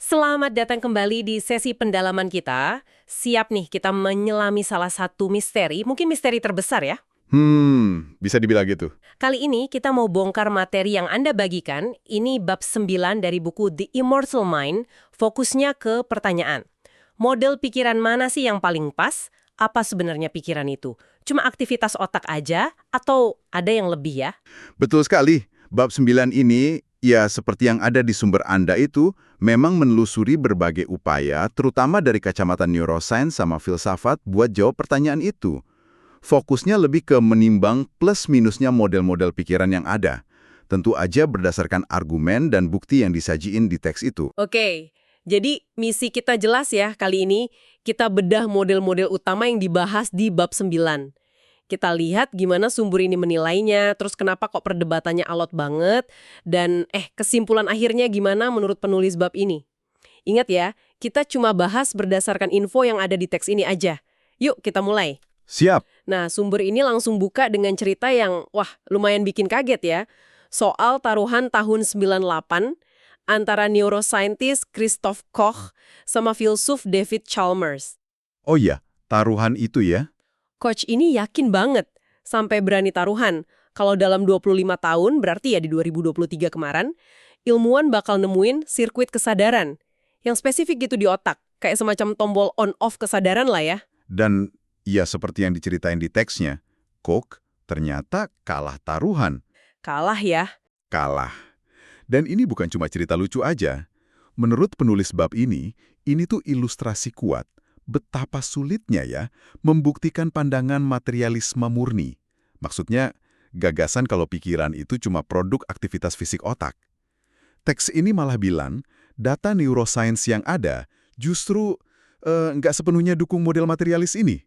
Selamat datang kembali di sesi pendalaman kita. Siap nih kita menyelami salah satu misteri, mungkin misteri terbesar ya. Bisa dibilang gitu. Kali ini kita mau bongkar materi yang Anda bagikan. Ini bab 9 dari buku The Immortal Mind, fokusnya ke pertanyaan. Model pikiran mana sih yang paling pas? Apa sebenarnya pikiran itu? Cuma aktivitas otak aja atau ada yang lebih ya? Betul sekali. Bab 9 ini, ya seperti yang ada di sumber Anda itu, memang menelusuri berbagai upaya, terutama dari kacamata neuroscience sama filsafat buat jawab pertanyaan itu. Fokusnya lebih ke menimbang plus-minusnya model-model pikiran yang ada. Tentu aja berdasarkan argumen dan bukti yang disajiin di teks itu. Oke, jadi misi kita jelas ya kali ini. Kita bedah model-model utama yang dibahas di bab 9. Kita lihat gimana sumber ini menilainya, terus kenapa kok perdebatannya alot banget, dan kesimpulan akhirnya gimana menurut penulis bab ini. Ingat ya, kita cuma bahas berdasarkan info yang ada di teks ini aja. Yuk kita mulai. Siap. Nah, sumber ini langsung buka dengan cerita yang, wah, lumayan bikin kaget ya. Soal taruhan tahun 98 antara neuroscientist Christoph Koch sama filsuf David Chalmers. Oh iya, taruhan itu ya. Coach ini yakin banget sampai berani taruhan. Kalau dalam 25 tahun, berarti ya di 2023 kemarin, ilmuwan bakal nemuin sirkuit kesadaran yang spesifik gitu di otak. Kayak semacam tombol on-off kesadaran lah ya. Dan ya seperti yang diceritain di teksnya, Koch ternyata kalah taruhan. Kalah ya. Kalah. Dan ini bukan cuma cerita lucu aja. Menurut penulis bab ini tuh ilustrasi kuat betapa sulitnya ya membuktikan pandangan materialisme murni. Maksudnya, gagasan kalau pikiran itu cuma produk aktivitas fisik otak. Teks ini malah bilang, data neuroscience yang ada justru nggak sepenuhnya dukung model materialis ini.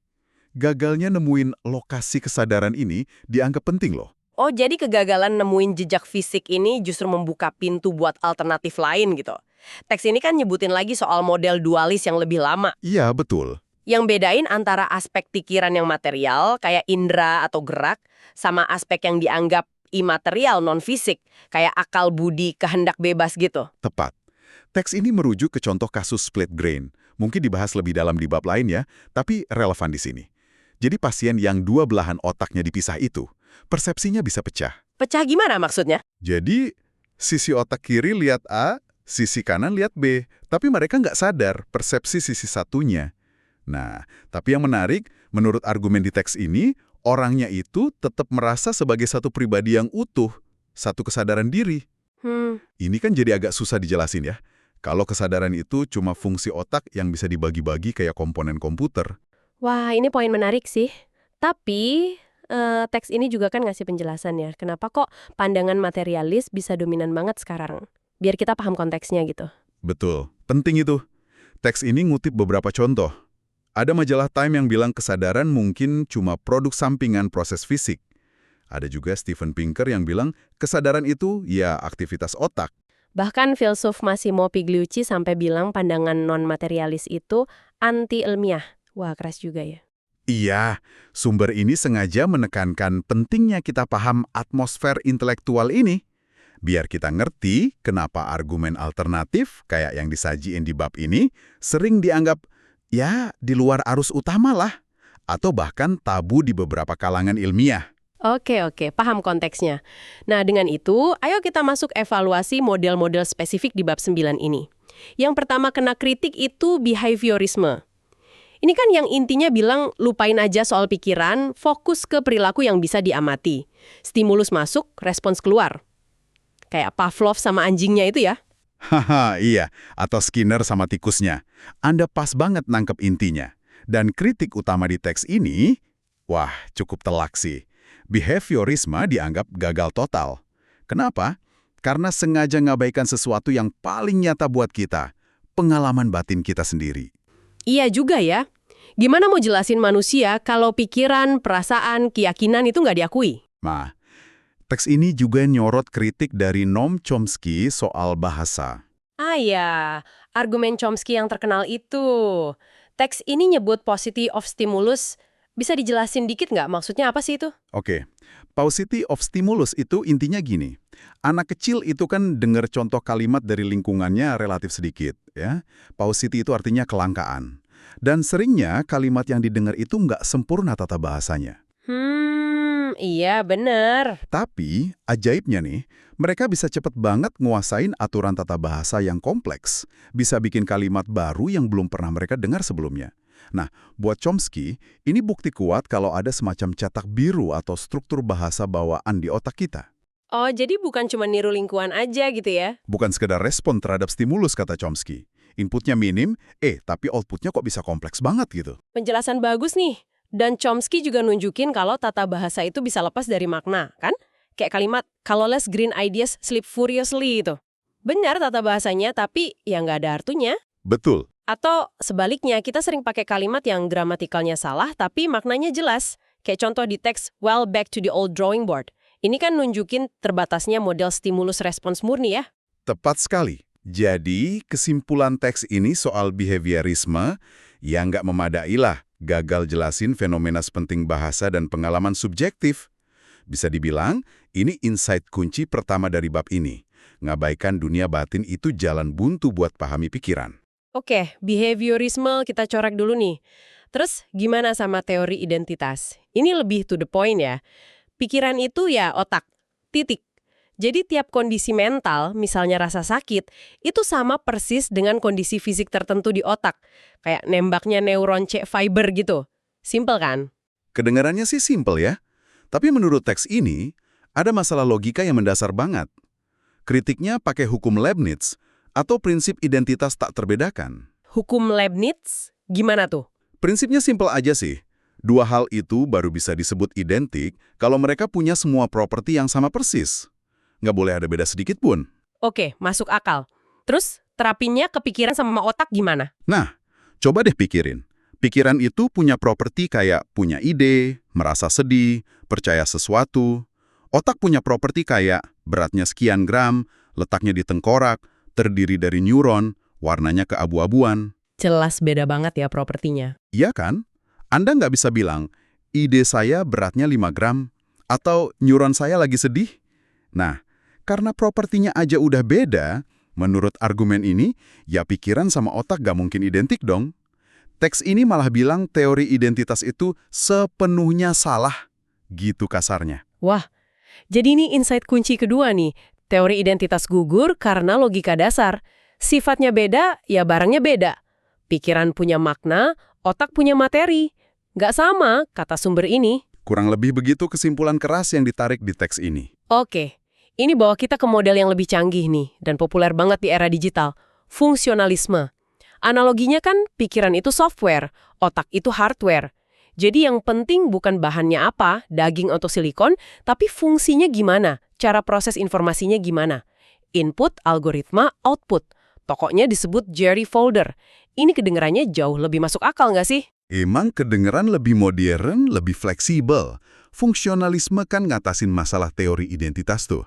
Gagalnya nemuin lokasi kesadaran ini dianggap penting loh. Oh, jadi kegagalan nemuin jejak fisik ini justru membuka pintu buat alternatif lain gitu. Teks ini kan nyebutin lagi soal model dualis yang lebih lama. Iya, betul. Yang bedain antara aspek pikiran yang material, kayak indera atau gerak, sama aspek yang dianggap imaterial, non-fisik, kayak akal budi, kehendak bebas gitu. Tepat. Teks ini merujuk ke contoh kasus split brain. Mungkin dibahas lebih dalam di bab lain ya, tapi relevan di sini. Jadi pasien yang dua belahan otaknya dipisah itu, persepsinya bisa pecah. Pecah gimana maksudnya? Jadi, sisi otak kiri lihat A, sisi kanan lihat B, tapi mereka nggak sadar persepsi sisi satunya. Nah, tapi yang menarik, menurut argumen di teks ini, orangnya itu tetap merasa sebagai satu pribadi yang utuh, satu kesadaran diri. Ini kan jadi agak susah dijelasin ya. Kalau kesadaran itu cuma fungsi otak yang bisa dibagi-bagi kayak komponen komputer. Wah, ini poin menarik sih. Tapi, teks ini juga kan ngasih penjelasan ya. Kenapa kok pandangan materialis bisa dominan banget sekarang? Biar kita paham konteksnya gitu. Betul, penting itu. Teks ini ngutip beberapa contoh. Ada majalah Time yang bilang kesadaran mungkin cuma produk sampingan proses fisik. Ada juga Steven Pinker yang bilang kesadaran itu ya aktivitas otak. Bahkan filsuf Massimo Pigliucci sampai bilang pandangan non-materialis itu anti-ilmiah. Wah, keras juga ya. Iya, sumber ini sengaja menekankan pentingnya kita paham atmosfer intelektual ini. Biar kita ngerti kenapa argumen alternatif kayak yang disajiin di bab ini sering dianggap ya di luar arus utama lah. Atau bahkan tabu di beberapa kalangan ilmiah. Oke, paham konteksnya. Nah, dengan itu, ayo kita masuk evaluasi model-model spesifik di bab 9 ini. Yang pertama kena kritik itu behaviorisme. Ini kan yang intinya bilang lupain aja soal pikiran, fokus ke perilaku yang bisa diamati. Stimulus masuk, respons keluar. Kayak Pavlov sama anjingnya itu ya. Haha, iya. Atau Skinner sama tikusnya. Anda pas banget nangkep intinya. Dan kritik utama di teks ini, wah cukup telak sih. Behaviorisme dianggap gagal total. Kenapa? Karena sengaja ngabaikan sesuatu yang paling nyata buat kita. Pengalaman batin kita sendiri. Iya juga ya. Gimana mau jelasin manusia kalau pikiran, perasaan, keyakinan itu nggak diakui? Nah, teks ini juga nyorot kritik dari Noam Chomsky soal bahasa. Ah ya, argumen Chomsky yang terkenal itu. Teks ini nyebut positive of stimulus Bisa dijelasin dikit nggak maksudnya apa sih itu? Oke, paucity of stimulus itu intinya gini. Anak kecil itu kan dengar contoh kalimat dari lingkungannya relatif sedikit, ya. Paucity itu artinya kelangkaan. Dan seringnya kalimat yang didengar itu nggak sempurna tata bahasanya. Iya bener. Tapi, ajaibnya nih, mereka bisa cepet banget nguasain aturan tata bahasa yang kompleks. Bisa bikin kalimat baru yang belum pernah mereka dengar sebelumnya. Nah, buat Chomsky, ini bukti kuat kalau ada semacam cetak biru atau struktur bahasa bawaan di otak kita. Oh, jadi bukan cuma niru lingkungan aja gitu ya? Bukan sekedar respon terhadap stimulus, kata Chomsky. Inputnya minim, tapi outputnya kok bisa kompleks banget gitu. Penjelasan bagus nih. Dan Chomsky juga nunjukin kalau tata bahasa itu bisa lepas dari makna, kan? Kayak kalimat, colorless green ideas slip furiously itu. Benar tata bahasanya, tapi ya nggak ada artinya. Betul. Atau sebaliknya, kita sering pakai kalimat yang gramatikalnya salah, tapi maknanya jelas. Kayak contoh di teks, well back to the old drawing board. Ini kan nunjukin terbatasnya model stimulus respons murni ya. Tepat sekali. Jadi, kesimpulan teks ini soal behaviorisme, ya nggak memadai lah. Gagal jelasin fenomena penting bahasa dan pengalaman subjektif. Bisa dibilang, ini insight kunci pertama dari bab ini. Ngabaikan dunia batin itu jalan buntu buat pahami pikiran. Oke, behaviorisme kita coret dulu nih. Terus gimana sama teori identitas? Ini lebih to the point ya. Pikiran itu ya otak, titik. Jadi tiap kondisi mental, misalnya rasa sakit, itu sama persis dengan kondisi fisik tertentu di otak. Kayak nembaknya neuron C fiber gitu. Simple kan? Kedengarannya sih simpel ya. Tapi menurut teks ini, ada masalah logika yang mendasar banget. Kritiknya pakai hukum Leibniz atau prinsip identitas tak terbedakan. Hukum Leibniz? Gimana tuh? Prinsipnya simpel aja sih. Dua hal itu baru bisa disebut identik kalau mereka punya semua properti yang sama persis. Nggak boleh ada beda sedikit pun. Oke, masuk akal. Terus terapinya ke pikiran sama otak gimana? Nah, coba deh pikirin. Pikiran itu punya properti kayak punya ide, merasa sedih, percaya sesuatu. Otak punya properti kayak beratnya sekian gram, letaknya di tengkorak, terdiri dari neuron, warnanya keabu-abuan. Jelas beda banget ya propertinya. Iya kan? Anda nggak bisa bilang, ide saya beratnya 5 gram, atau neuron saya lagi sedih. Nah, karena propertinya aja udah beda, menurut argumen ini, ya pikiran sama otak gak mungkin identik dong. Teks ini malah bilang teori identitas itu sepenuhnya salah, gitu kasarnya. Wah, jadi ini insight kunci kedua nih. Teori identitas gugur karena logika dasar. Sifatnya beda, ya barangnya beda. Pikiran punya makna, otak punya materi. Nggak sama, kata sumber ini. Kurang lebih begitu kesimpulan keras yang ditarik di teks ini. Oke, ini bawa kita ke model yang lebih canggih nih, dan populer banget di era digital. Fungsionalisme. Analoginya kan pikiran itu software, otak itu hardware. Jadi yang penting bukan bahannya apa, daging atau silikon, tapi fungsinya gimana, cara proses informasinya gimana. Input, algoritma, output. Tokonya disebut Jerry Folder. Ini kedengarannya jauh lebih masuk akal nggak sih? Emang kedengeran lebih modern, lebih fleksibel. Fungsionalisme kan ngatasin masalah teori identitas tuh.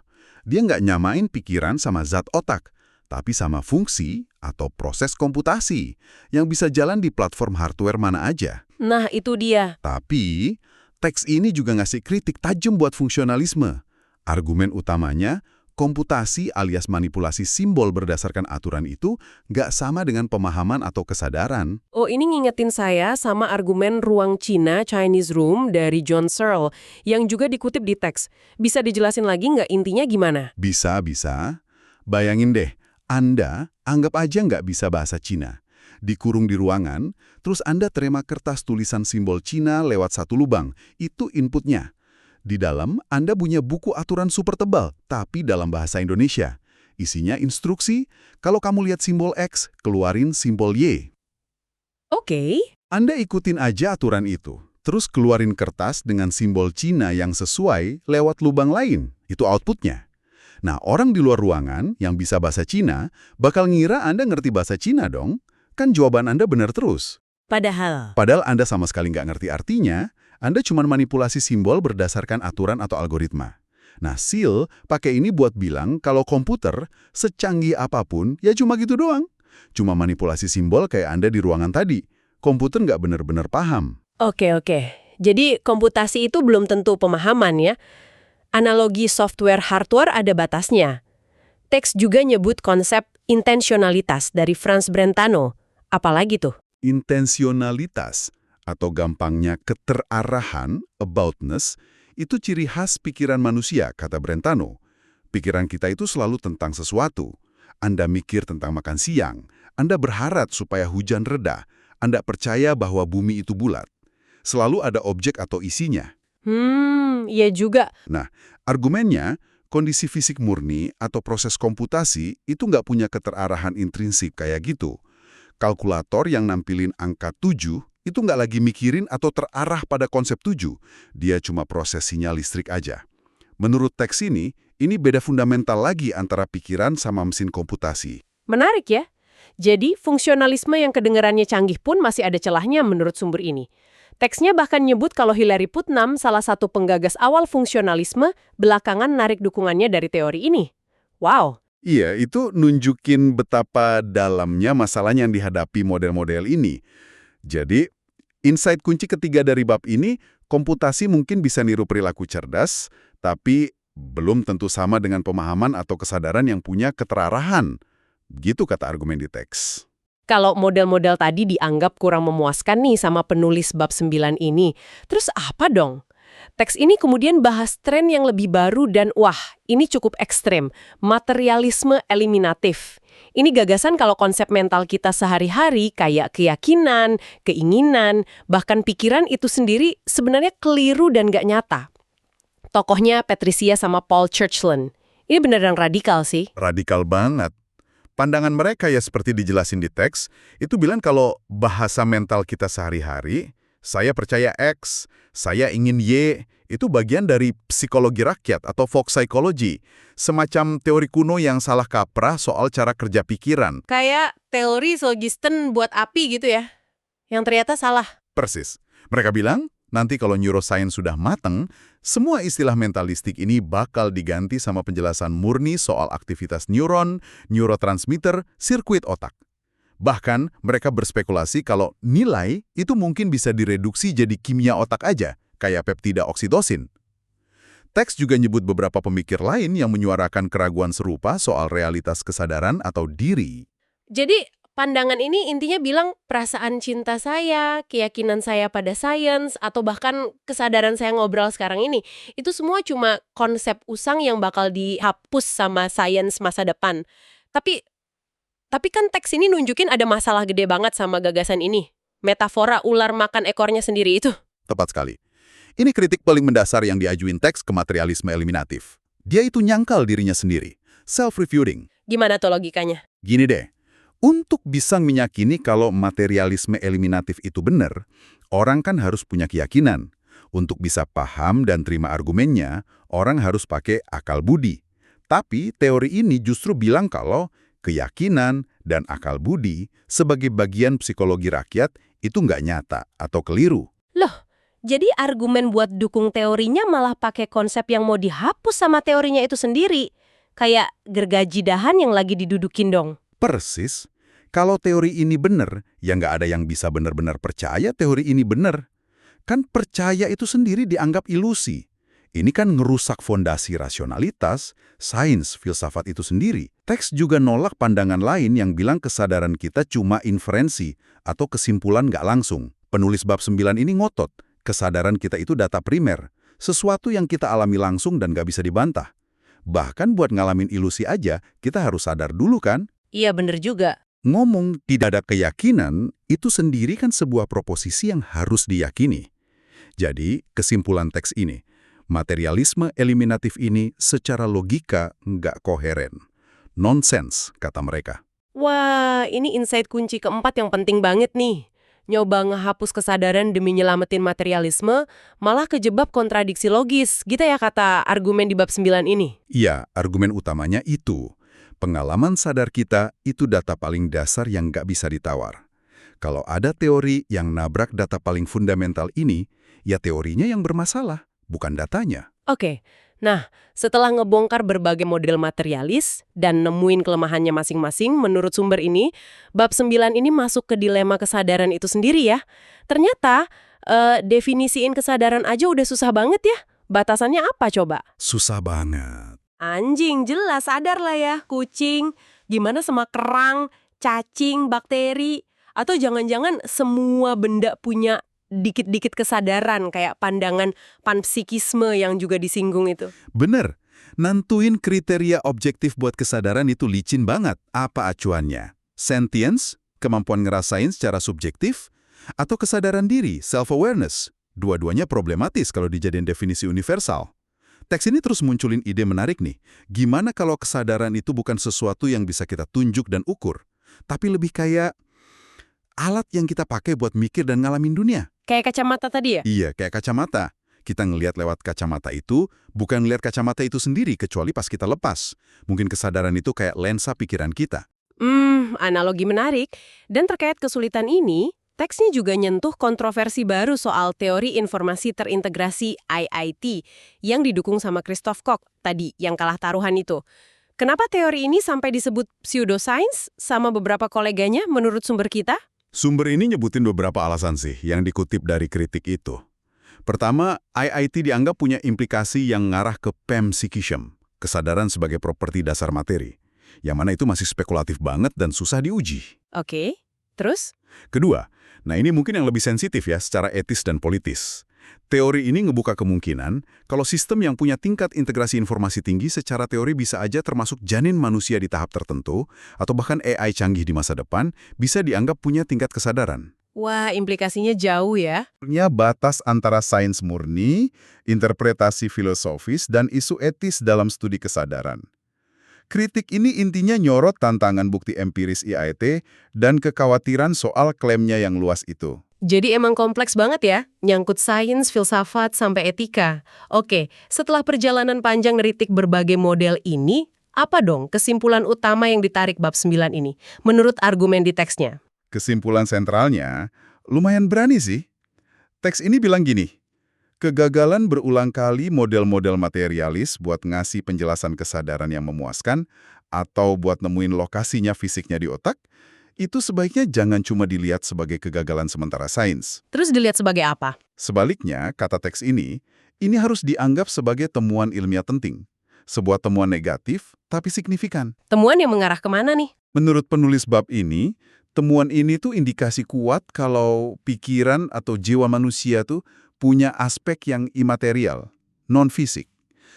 Dia nggak nyamain pikiran sama zat otak, tapi sama fungsi atau proses komputasi yang bisa jalan di platform hardware mana aja. Nah, itu dia. Tapi, teks ini juga ngasih kritik tajam buat fungsionalisme. Argumen utamanya, komputasi alias manipulasi simbol berdasarkan aturan itu nggak sama dengan pemahaman atau kesadaran. Oh, ini ngingetin saya sama argumen ruang Cina, Chinese Room dari John Searle, yang juga dikutip di teks. Bisa dijelasin lagi nggak intinya gimana? Bisa. Bayangin deh, Anda anggap aja nggak bisa bahasa Cina. Dikurung di ruangan, terus Anda terima kertas tulisan simbol Cina lewat satu lubang. Itu inputnya. Di dalam, Anda punya buku aturan super tebal, tapi dalam bahasa Indonesia. Isinya instruksi, kalau kamu lihat simbol X, keluarin simbol Y. Oke. Anda ikutin aja aturan itu, terus keluarin kertas dengan simbol Cina yang sesuai lewat lubang lain. Itu outputnya. Nah, orang di luar ruangan yang bisa bahasa Cina bakal ngira Anda ngerti bahasa Cina dong. Kan jawaban Anda benar terus. Padahal Anda sama sekali nggak ngerti artinya, Anda cuma manipulasi simbol berdasarkan aturan atau algoritma. Nah, Searle pakai ini buat bilang kalau komputer, secanggih apapun, ya cuma gitu doang. Cuma manipulasi simbol kayak Anda di ruangan tadi. Komputer nggak benar-benar paham. Oke. Jadi komputasi itu belum tentu pemahaman ya. Analogi software-hardware ada batasnya. Teks juga nyebut konsep intensionalitas dari Franz Brentano. Apalagi tuh? Intensionalitas, atau gampangnya keterarahan, aboutness, itu ciri khas pikiran manusia, kata Brentano. Pikiran kita itu selalu tentang sesuatu. Anda mikir tentang makan siang, Anda berharap supaya hujan reda, Anda percaya bahwa bumi itu bulat. Selalu ada objek atau isinya. Iya juga. Nah, argumennya, kondisi fisik murni atau proses komputasi itu nggak punya keterarahan intrinsik kayak gitu. Kalkulator yang nampilin angka 7 itu nggak lagi mikirin atau terarah pada konsep 7. Dia cuma proses sinyal listrik aja. Menurut teks ini beda fundamental lagi antara pikiran sama mesin komputasi. Menarik ya. Jadi, fungsionalisme yang kedengarannya canggih pun masih ada celahnya menurut sumber ini. Teksnya bahkan nyebut kalau Hilary Putnam, salah satu penggagas awal fungsionalisme, belakangan narik dukungannya dari teori ini. Wow. Iya, itu nunjukin betapa dalamnya masalahnya yang dihadapi model-model ini. Jadi, insight kunci ketiga dari bab ini, komputasi mungkin bisa niru perilaku cerdas, tapi belum tentu sama dengan pemahaman atau kesadaran yang punya keterarahan. Gitu kata argumen di teks. Kalau model-model tadi dianggap kurang memuaskan nih sama penulis bab 9 ini, terus apa dong? Teks ini kemudian bahas tren yang lebih baru dan wah, ini cukup ekstrem, materialisme eliminatif. Ini gagasan kalau konsep mental kita sehari-hari kayak keyakinan, keinginan, bahkan pikiran itu sendiri sebenarnya keliru dan gak nyata. Tokohnya Patricia sama Paul Churchland. Ini beneran radikal sih. Radikal banget. Pandangan mereka ya seperti dijelasin di teks, itu bilang kalau bahasa mental kita sehari-hari, saya percaya X, saya ingin Y, itu bagian dari psikologi rakyat atau folk psychology, semacam teori kuno yang salah kaprah soal cara kerja pikiran. Kayak teori phlogiston buat api gitu ya, yang ternyata salah. Persis. Mereka bilang, nanti kalau neuroscience sudah mateng, semua istilah mentalistik ini bakal diganti sama penjelasan murni soal aktivitas neuron, neurotransmitter, sirkuit otak. Bahkan, mereka berspekulasi kalau nilai itu mungkin bisa direduksi jadi kimia otak aja, kayak peptida oksitosin. Teks juga nyebut beberapa pemikir lain yang menyuarakan keraguan serupa soal realitas kesadaran atau diri. Jadi, pandangan ini intinya bilang perasaan cinta saya, keyakinan saya pada sains, atau bahkan kesadaran saya ngobrol sekarang ini, itu semua cuma konsep usang yang bakal dihapus sama sains masa depan. Tapi kan teks ini nunjukin ada masalah gede banget sama gagasan ini. Metafora ular makan ekornya sendiri itu. Tepat sekali. Ini kritik paling mendasar yang diajuin teks ke materialisme eliminatif. Dia itu nyangkal dirinya sendiri, self-refuting. Gimana tuh logikanya? Gini deh. Untuk bisa meyakini kalau materialisme eliminatif itu benar, orang kan harus punya keyakinan. Untuk bisa paham dan terima argumennya, orang harus pakai akal budi. Tapi teori ini justru bilang kalau keyakinan dan akal budi sebagai bagian psikologi rakyat itu nggak nyata atau keliru. Loh, jadi argumen buat dukung teorinya malah pakai konsep yang mau dihapus sama teorinya itu sendiri. Kayak gergaji dahan yang lagi didudukin dong. Persis. Kalau teori ini benar, ya nggak ada yang bisa benar-benar percaya teori ini benar. Kan percaya itu sendiri dianggap ilusi. Ini kan ngerusak fondasi rasionalitas, sains, filsafat itu sendiri. Teks juga nolak pandangan lain yang bilang kesadaran kita cuma inferensi atau kesimpulan nggak langsung. Penulis bab 9 ini ngotot, kesadaran kita itu data primer, sesuatu yang kita alami langsung dan nggak bisa dibantah. Bahkan buat ngalamin ilusi aja, kita harus sadar dulu kan? Iya bener juga. Ngomong tidak ada keyakinan, itu sendiri kan sebuah proposisi yang harus diyakini. Jadi, kesimpulan teks ini, materialisme eliminatif ini secara logika nggak koheren. Nonsens, kata mereka. Wah, ini insight kunci keempat yang penting banget nih. Nyoba ngehapus kesadaran demi nyelamatin materialisme, malah kejebak kontradiksi logis, gitu ya kata argumen di bab 9 ini. Iya, argumen utamanya itu. Pengalaman sadar kita itu data paling dasar yang nggak bisa ditawar. Kalau ada teori yang nabrak data paling fundamental ini, ya teorinya yang bermasalah, bukan datanya. Oke, nah setelah ngebongkar berbagai model materialis dan nemuin kelemahannya masing-masing menurut sumber ini, bab 9 ini masuk ke dilema kesadaran itu sendiri ya. Ternyata Definisiin kesadaran aja udah susah banget ya. Batasannya apa coba? Susah banget. Anjing, jelas sadar lah ya. Kucing, gimana sama kerang, cacing, bakteri. Atau jangan-jangan semua benda punya dikit-dikit kesadaran kayak pandangan panpsikisme yang juga disinggung itu. Bener, nentuin kriteria objektif buat kesadaran itu licin banget. Apa acuannya? Sentience, kemampuan ngerasain secara subjektif, atau kesadaran diri, self-awareness? Dua-duanya problematis kalau dijadiin definisi universal. Teks ini terus munculin ide menarik nih. Gimana kalau kesadaran itu bukan sesuatu yang bisa kita tunjuk dan ukur, tapi lebih kayak alat yang kita pakai buat mikir dan ngalamin dunia? Kayak kacamata tadi ya? Iya, kayak kacamata. Kita ngelihat lewat kacamata itu, bukan ngelihat kacamata itu sendiri, kecuali pas kita lepas. Mungkin kesadaran itu kayak lensa pikiran kita. Analogi menarik. Dan terkait kesulitan ini, teksnya juga nyentuh kontroversi baru soal teori informasi terintegrasi IIT yang didukung sama Christoph Koch tadi, yang kalah taruhan itu. Kenapa teori ini sampai disebut pseudoscience sama beberapa koleganya menurut sumber kita? Sumber ini nyebutin beberapa alasan sih yang dikutip dari kritik itu. Pertama, IIT dianggap punya implikasi yang ngarah ke panpsychism, kesadaran sebagai properti dasar materi, yang mana itu masih spekulatif banget dan susah diuji. Oke, terus? Kedua, nah ini mungkin yang lebih sensitif ya secara etis dan politis. Teori ini ngebuka kemungkinan kalau sistem yang punya tingkat integrasi informasi tinggi secara teori bisa aja termasuk janin manusia di tahap tertentu, atau bahkan AI canggih di masa depan bisa dianggap punya tingkat kesadaran. Wah, implikasinya jauh ya. Batas antara sains murni, interpretasi filosofis, dan isu etis dalam studi kesadaran. Kritik ini intinya nyorot tantangan bukti empiris IIT dan kekhawatiran soal klaimnya yang luas itu. Jadi emang kompleks banget ya, nyangkut sains, filsafat, sampai etika. Oke, setelah perjalanan panjang ngeritik berbagai model ini, apa dong kesimpulan utama yang ditarik bab 9 ini, menurut argumen di teksnya? Kesimpulan sentralnya, lumayan berani sih. Teks ini bilang gini, kegagalan berulang kali model-model materialis buat ngasih penjelasan kesadaran yang memuaskan, atau buat nemuin lokasinya fisiknya di otak, itu sebaiknya jangan cuma dilihat sebagai kegagalan sementara sains. Terus dilihat sebagai apa? Sebaliknya, kata teks ini harus dianggap sebagai temuan ilmiah penting. Sebuah temuan negatif, tapi signifikan. Temuan yang mengarah kemana nih? Menurut penulis bab ini, temuan ini tuh indikasi kuat kalau pikiran atau jiwa manusia tuh punya aspek yang imaterial, non-fisik.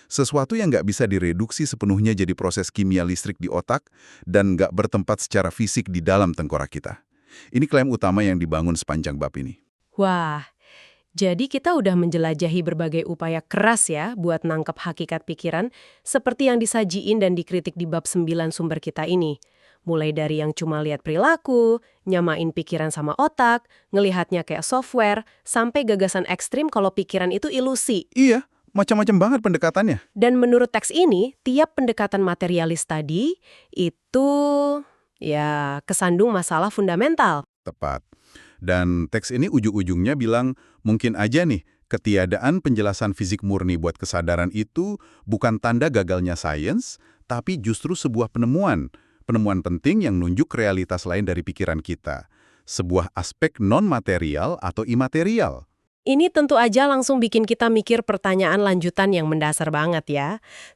Sesuatu yang nggak bisa direduksi sepenuhnya jadi proses kimia listrik di otak dan nggak bertempat secara fisik di dalam tengkorak kita. Ini klaim utama yang dibangun sepanjang bab ini. Wah, jadi kita udah menjelajahi berbagai upaya keras ya buat nangkep hakikat pikiran seperti yang disajiin dan dikritik di bab 9 sumber kita ini. Mulai dari yang cuma lihat perilaku, nyamain pikiran sama otak, ngelihatnya kayak software, sampai gagasan ekstrim kalau pikiran itu ilusi. Iya, macam-macam banget pendekatannya. Dan menurut teks ini, tiap pendekatan materialis tadi itu ya kesandung masalah fundamental. Tepat. Dan teks ini ujung-ujungnya bilang, mungkin aja nih, ketiadaan penjelasan fisik murni buat kesadaran itu bukan tanda gagalnya sains, tapi justru sebuah penemuan. Penemuan penting yang nunjuk realitas lain dari pikiran kita. Sebuah aspek non-material atau imaterial. Ini tentu aja langsung bikin kita mikir pertanyaan lanjutan yang mendasar banget ya.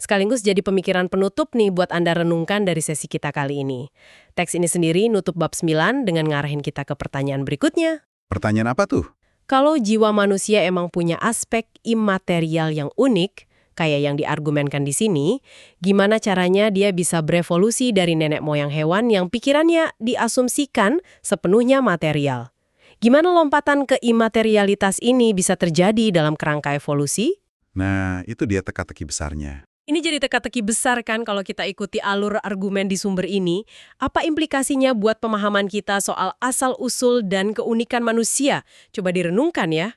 Sekaligus jadi pemikiran penutup nih buat Anda renungkan dari sesi kita kali ini. Teks ini sendiri nutup bab 9 dengan ngarahin kita ke pertanyaan berikutnya. Pertanyaan apa tuh? Kalau jiwa manusia emang punya aspek imaterial yang unik, kayak yang diargumenkan di sini, gimana caranya dia bisa berevolusi dari nenek moyang hewan yang pikirannya diasumsikan sepenuhnya material? Gimana lompatan ke imaterialitas ini bisa terjadi dalam kerangka evolusi? Nah, itu dia teka-teki besarnya. Ini jadi teka-teki besar kan kalau kita ikuti alur argumen di sumber ini. Apa implikasinya buat pemahaman kita soal asal-usul dan keunikan manusia? Coba direnungkan ya.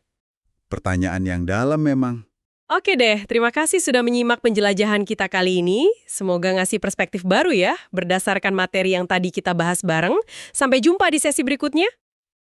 Pertanyaan yang dalam memang. Oke deh, terima kasih sudah menyimak penjelajahan kita kali ini. Semoga ngasih perspektif baru ya, berdasarkan materi yang tadi kita bahas bareng. Sampai jumpa di sesi berikutnya.